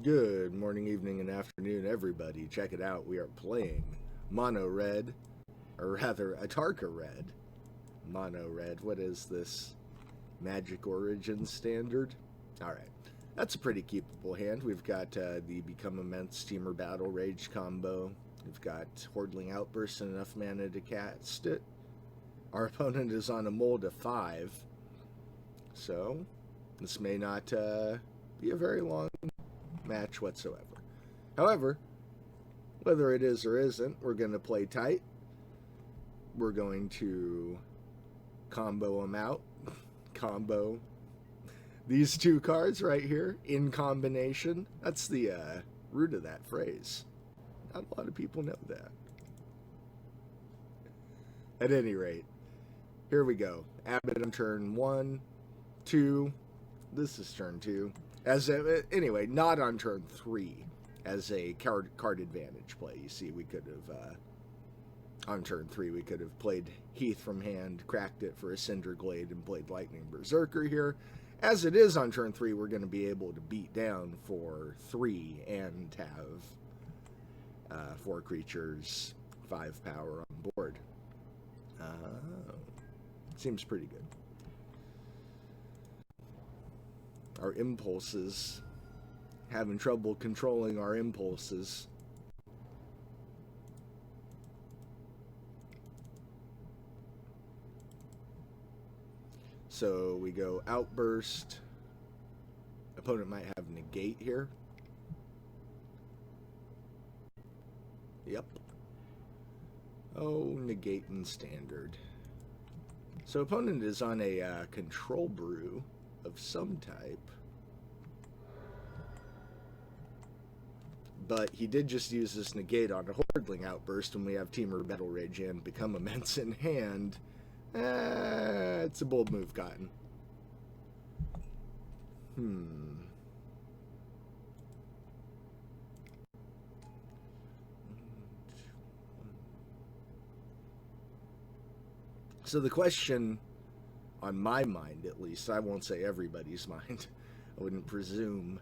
Good morning, evening, and afternoon, everybody. Check it out. We are playing Mono Red, or rather, Atarka Red. Mono Red. What is this? Magic Origin Standard? Alright. That's a pretty keepable hand. We've got the Become Immense Steamer Battle Rage combo. We've got Hordling Outburst and enough mana to cast it. Our opponent is on a mold of 5. So, this may not be a very long match whatsoever. However, whether it is or isn't, we're going to play tight. We're going to combo them out. Combo these two cards right here in combination. That's the root of that phrase. Not a lot of people know that. At any rate, here we go. Abbott on turn 1, 2. This is turn 2. Anyway, not on turn 3 as a card advantage play. You see, we could have, on turn 3, we could have played Heath from hand, cracked it for a Cinder Glade, and played Lightning Berserker here. As it is on turn 3, we're going to be able to beat down for 3 and have 4 creatures, 5 power on board. Seems pretty good. Our impulses, having trouble controlling our impulses. So we go Outburst. Opponent might have Negate here. Yep. Oh, Negate and Standard. So opponent is on a Control Brew of some type. But he did just use this Negate on a Hordling Outburst when we have Teamer Battle Rage and Become Immense in hand. It's a bold move, Cotton. So the question on my mind, at least, I won't say everybody's mind, I wouldn't presume.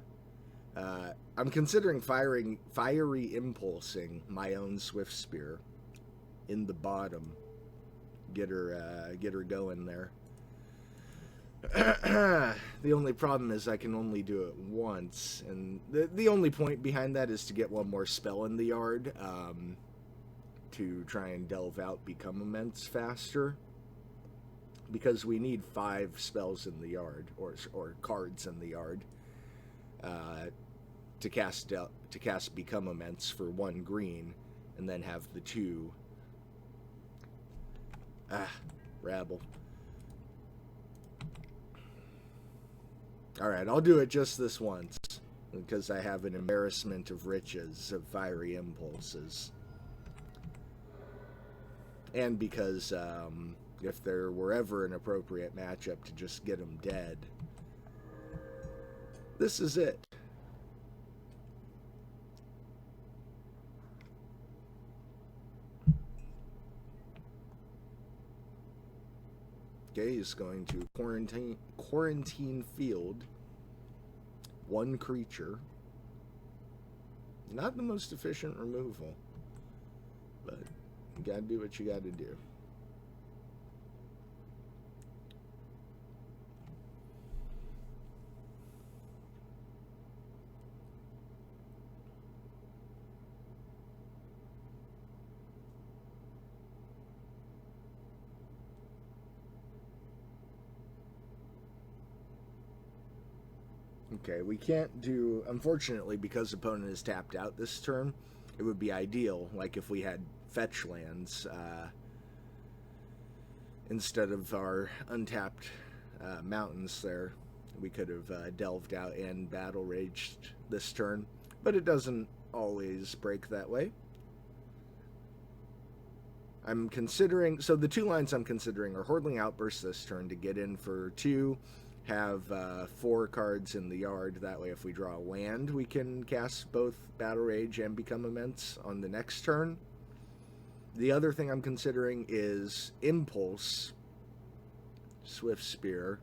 I'm considering fiery impulsing my own Swift Spear in the bottom. Get her going there. The only problem is I can only do it once, and the only point behind that is to get one more spell in the yard, to try and delve out Become Immense faster. Because we need 5 spells in the yard, or cards in the yard, to cast Become Immense for 1 green, and then have the 2. Rabble. Alright, I'll do it just this once, because I have an embarrassment of riches of fiery impulses. And because, if there were ever an appropriate matchup to just get them dead, this is it. Okay, he's going to quarantine field 1 creature. Not the most efficient removal, but you gotta do what you gotta do. Okay, we can't do, unfortunately, because opponent is tapped out this turn, it would be ideal, like if we had fetch lands, instead of our untapped mountains there, we could have delved out and battle raged this turn, but it doesn't always break that way. I'm considering, so the 2 lines I'm considering are Hordling Outburst this turn to get in for 2, have 4 cards in the yard. That way, if we draw a land, we can cast both Battle Rage and Become Immense on the next turn. The other thing I'm considering is Impulse, Swift Spear.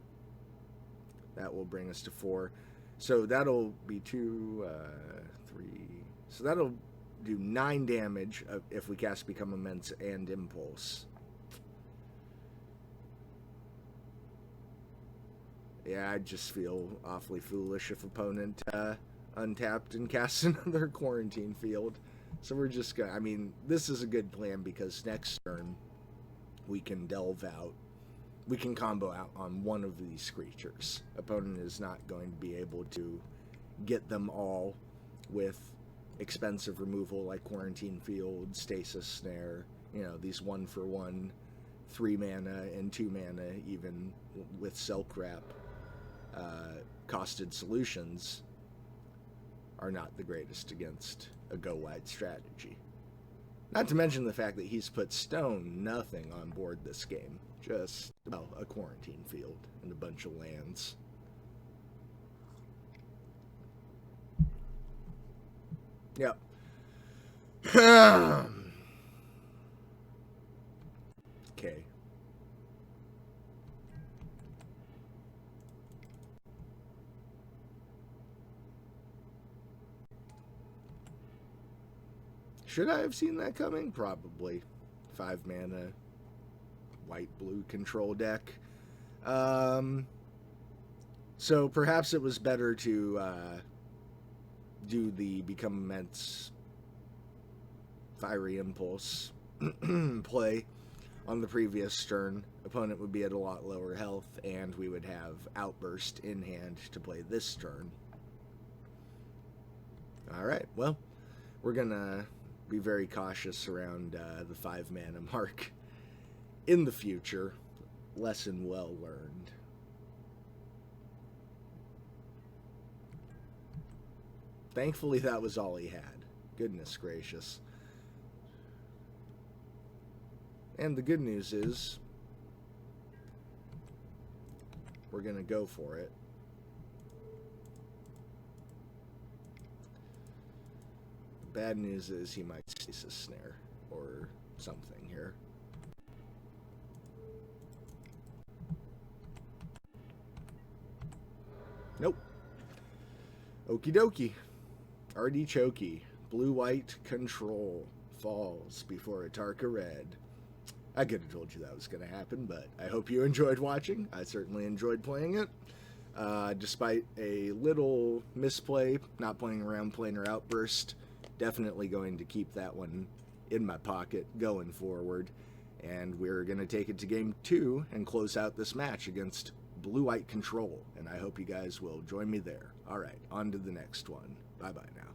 That will bring us to 4. So that'll be 2, 3. So that'll do 9 damage if we cast Become Immense and Impulse. Yeah, I just feel awfully foolish if opponent untapped and casts another Quarantine Field. So we're just gonna, I mean, this is a good plan because next turn we can delve out. We can combo out on one of these creatures. Opponent is not going to be able to get them all with expensive removal like Quarantine Field, Stasis Snare, you know, these 1-for-1, 3 mana and 2 mana, even with Silk Wrap. Costed solutions are not the greatest against a go-wide strategy. Not to mention the fact that he's put stone nothing on board this game. Just, well, a Quarantine Field and a bunch of lands. Yep. Okay. Should I have seen that coming? Probably. 5 mana, white-blue control deck. So perhaps it was better to do the Become Immense Fiery Impulse play on the previous turn. Opponent would be at a lot lower health, and we would have Outburst in hand to play this turn. Alright, well, we're gonna be very cautious around the 5 mana mark in the future. Lesson well learned. Thankfully, that was all he had. Goodness gracious. And the good news is, we're going to go for it. The bad news is he might Stasis Snare or something here. Nope. Okie dokie. Artichoke. Blue-white control falls before Atarka red. I could have told you that was going to happen, but I hope you enjoyed watching. I certainly enjoyed playing it. Despite a little misplay, not playing around Planar Outburst, definitely going to keep that one in my pocket going forward. And we're going to take it to game 2 and close out this match against Blue-White Control. And I hope you guys will join me there. All right, on to the next one. Bye-bye now.